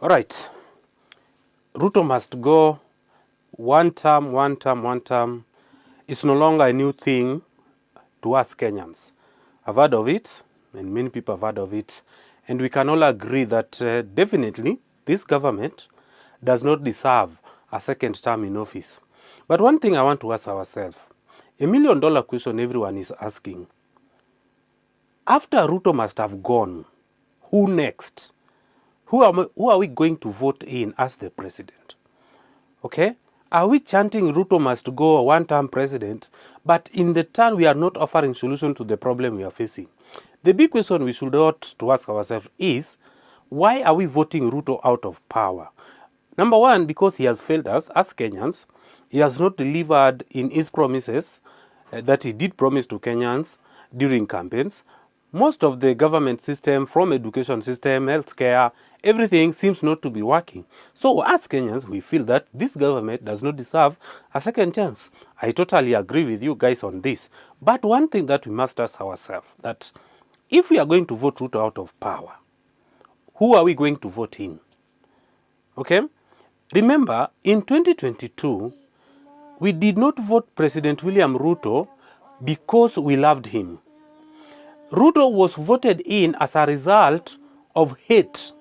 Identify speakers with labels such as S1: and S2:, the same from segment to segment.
S1: All right. Ruto must go. One term, one term, one term. It's no longer a new thing to us Kenyans. I've heard of it, and many people have heard of it. And we can all agree that definitely this government does not deserve a second term in office. But one thing I want to ask ourselves, $1 million question everyone is asking. After Ruto must have gone, who next? Who are we going to vote in as the president? Okay? Are we chanting Ruto must go, a one-term president, but in the turn we are not offering solution to the problem we are facing? The big question we should ought to ask ourselves is, why are we voting Ruto out of power? Number one, because he has failed us as Kenyans. He has not delivered in his promises that he did promise to Kenyans during campaigns. Most of the government system, from education system, healthcare, everything seems not to be working. So as Kenyans, we feel that this government does not deserve a second chance. I totally agree with you guys on this. But one thing that we must ask ourselves, that if we are going to vote Ruto out of power, who are we going to vote in? Okay? Remember, in 2022, we did not vote President William Ruto because we loved him. Ruto was voted in as a result of hate.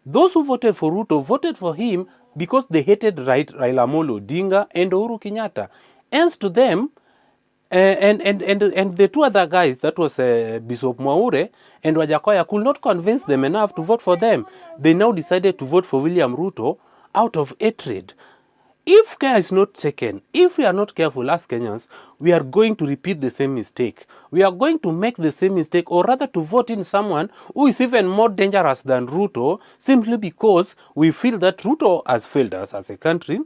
S1: Those who voted for Ruto voted for him because they hated Raila Amolo Odinga and Uhuru Kenyatta. Hence to them, and the two other guys, that was Bishop Mwaure and Wajakoya, could not convince them enough to vote for them. They now decided to vote for William Ruto out of hatred. If care is not taken, if we are not careful as Kenyans, we are going to repeat the same mistake. We are going to make the same mistake, or rather to vote in someone who is even more dangerous than Ruto, simply because we feel that Ruto has failed us as a country,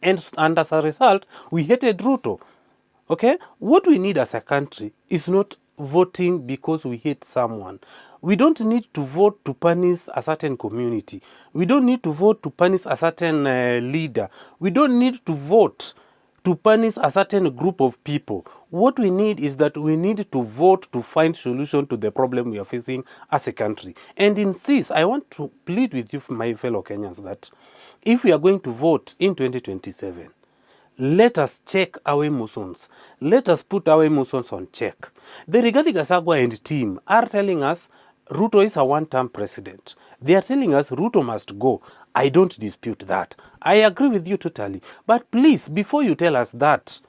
S1: and as a result, we hated Ruto. Okay? What we need as a country is not voting because we hate someone. We don't need to vote to punish a certain community. We don't need to vote to punish a certain leader. We don't need to vote to punish a certain group of people. What we need is that we need to vote to find solution to the problem we are facing as a country. And in this, I want to plead with you, my fellow Kenyans, that if we are going to vote in 2027, let us check our emotions. Let us put our emotions on check. The Rigathi Gachagua and team are telling us Ruto is a one-term president. They are telling us Ruto must go. I don't dispute that. I agree with you totally. But please, before you tell us that,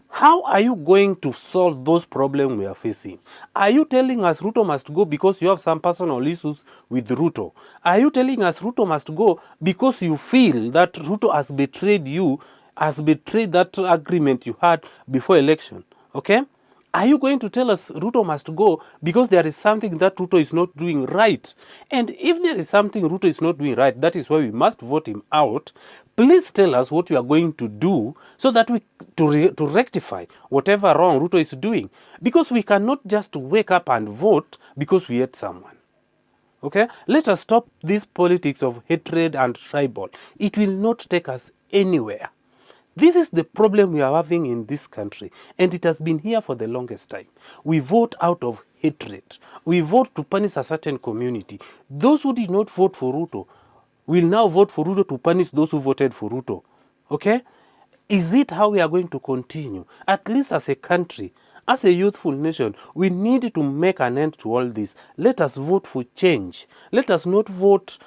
S1: how are you going to solve those problems we are facing? Are you telling us Ruto must go because you have some personal issues with Ruto? Are you telling us Ruto must go because you feel that Ruto has betrayed you, has betrayed that agreement you had before election? Okay? Are you going to tell us Ruto must go because there is something that Ruto is not doing right? And if there is something Ruto is not doing right, that is why we must vote him out. Please tell us what you are going to do so that we to rectify whatever wrong Ruto is doing. Because we cannot just wake up and vote because we hate someone. Okay? Let us stop this politics of hatred and tribal. It will not take us anywhere. This is the problem we are having in this country, and it has been here for the longest time. We vote out of hatred. We vote to punish a certain community. Those who did not vote for Ruto will now vote for Ruto to punish those who voted for Ruto. Okay? Is it how we are going to continue? At least as a country, as a youthful nation, we need to make an end to all this. Let us vote for change. Let us not vote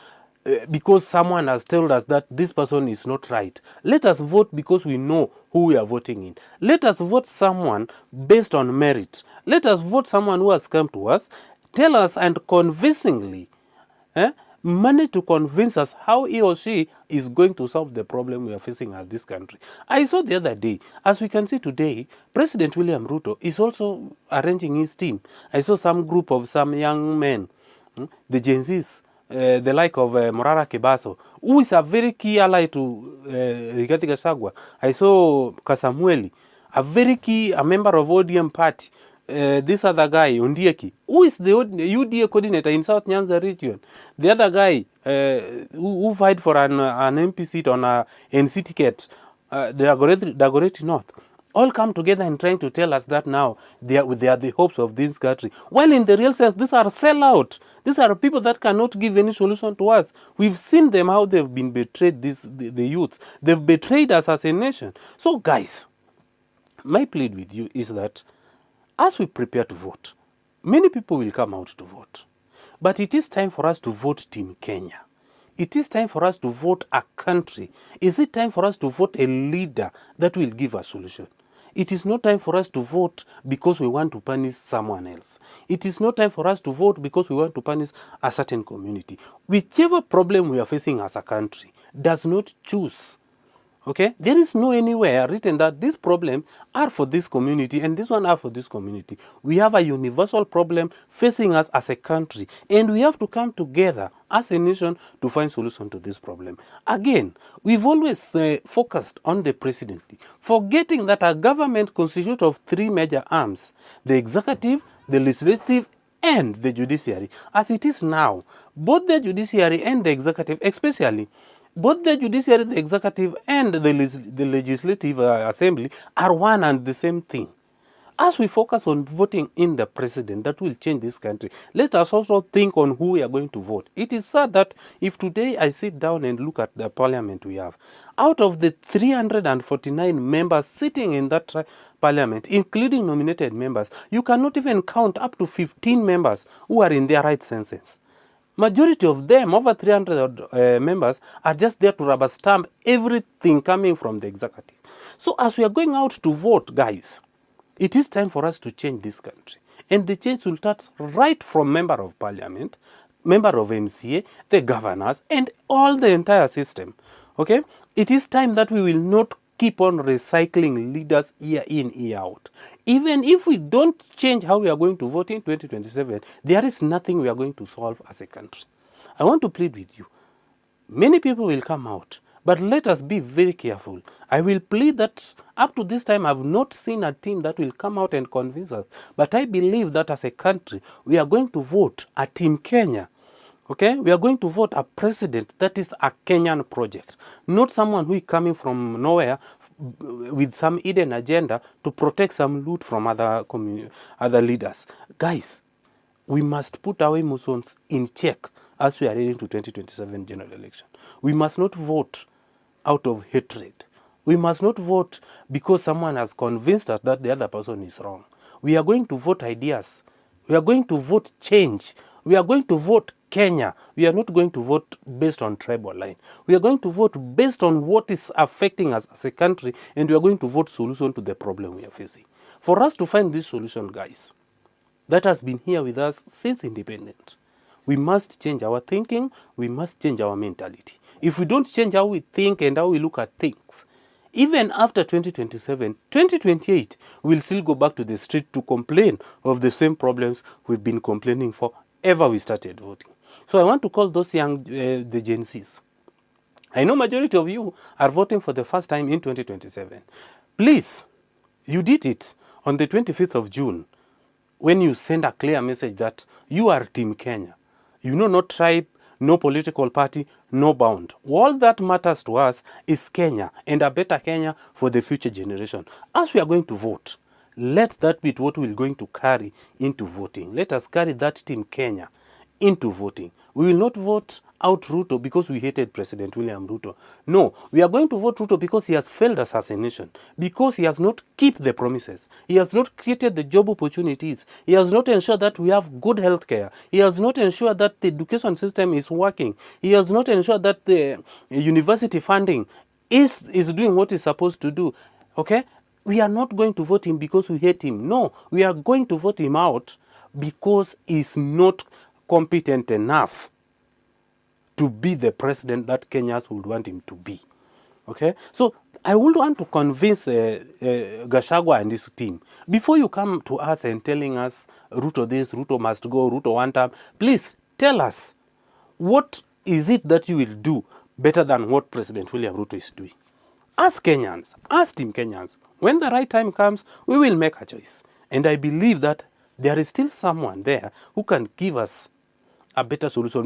S1: because someone has told us that this person is not right. Let us vote because we know who we are voting in. Let us vote someone based on merit. Let us vote someone who has come to us, tell us and convincingly manage to convince us how he or she is going to solve the problem we are facing in this country. I saw the other day, as we can see today, President William Ruto is also arranging his team. I saw some group of some young men, the Gen Zs, the like of Morara Kebaso, who is a very key ally to Rigathi Gachagua. I saw Kasamueli, a member of ODM party. This other guy, Ondieki, who is the UDA coordinator in South Nyanza region. The other guy who fight for an MP seat on a NC ticket, Dagoretti North. All come together and trying to tell us that now they are the hopes of this country. While in the real sense, these are sellout. These are people that cannot give any solution to us. We've seen them, how they've been betrayed, the youth. They've betrayed us as a nation. So guys, my plea with you is that as we prepare to vote, many people will come out to vote. But it is time for us to vote Team Kenya. It is time for us to vote a country. Is it time for us to vote a leader that will give a solution? It is not time for us to vote because we want to punish someone else. It is not time for us to vote because we want to punish a certain community. Whichever problem we are facing as a country does not choose. Okay, there is no anywhere written that these problems are for this community and this one are for this community. We have a universal problem facing us as a country, and we have to come together as a nation to find solution to this problem. Again, we've always focused on the presidency, forgetting that our government constitutes of three major arms: the executive, the legislative, and the judiciary. As it is now, both the judiciary and the executive, especially both the judiciary, the executive, and the legislative assembly are one and the same thing. As we focus on voting in the president that will change this country, let us also think on who we are going to vote. It is sad that if today I sit down and look at the parliament we have, out of the 349 members sitting in that parliament, including nominated members, you cannot even count up to 15 members who are in their right senses. Majority of them, over 300 members, are just there to rubber stamp everything coming from the executive. So as we are going out to vote, guys, it is time for us to change this country. And the change will start right from member of parliament, member of MCA, the governors, and all the entire system. Okay? It is time that we will not keep on recycling leaders year in, year out. Even if we don't change how we are going to vote in 2027, there is nothing we are going to solve as a country. I want to plead with you. Many people will come out, but let us be very careful. I will plead that up to this time, I have not seen a team that will come out and convince us. But I believe that as a country, we are going to vote a Team Kenya. Okay, we are going to vote a president that is a Kenyan project, not someone who is coming from nowhere with some hidden agenda to protect some loot from other leaders. Guys, we must put our emotions in check as we are heading to 2027 general election. We must not vote out of hatred. We must not vote because someone has convinced us that the other person is wrong. We are going to vote ideas. We are going to vote change. We are going to vote Kenya. We are not going to vote based on tribal line. We are going to vote based on what is affecting us as a country, and we are going to vote solution to the problem we are facing. For us to find this solution, guys, that has been here with us since independence, we must change our thinking, we must change our mentality. If we don't change how we think and how we look at things, even after 2027, 2028, we'll still go back to the street to complain of the same problems we've been complaining for ever we started voting. So I want to call those young, the Gen Zs. I know majority of you are voting for the first time in 2027. Please, you did it on the 25th of June when you send a clear message that you are Team Kenya. You know, no tribe, no political party, no bound. All that matters to us is Kenya and a better Kenya for the future generation. As we are going to vote, let that be what we're going to carry into voting. Let us carry that Team Kenya into voting. We will not vote out Ruto because we hated President William Ruto. No, we are going to vote Ruto because he has failed us as a nation, because he has not kept the promises. He has not created the job opportunities. He has not ensured that we have good health care. He has not ensured that the education system is working. He has not ensured that the university funding is doing what it's supposed to do. Okay? We are not going to vote him because we hate him. No, we are going to vote him out because he's not competent enough to be the president that Kenyans would want him to be. Okay? So I would want to convince Gachagua and his team, before you come to us and telling us Ruto this, Ruto must go, Ruto one time, please tell us, what is it that you will do better than what President William Ruto is doing? As Kenyans, as Team Kenyans, when the right time comes, we will make a choice. And I believe that there is still someone there who can give us a better solution.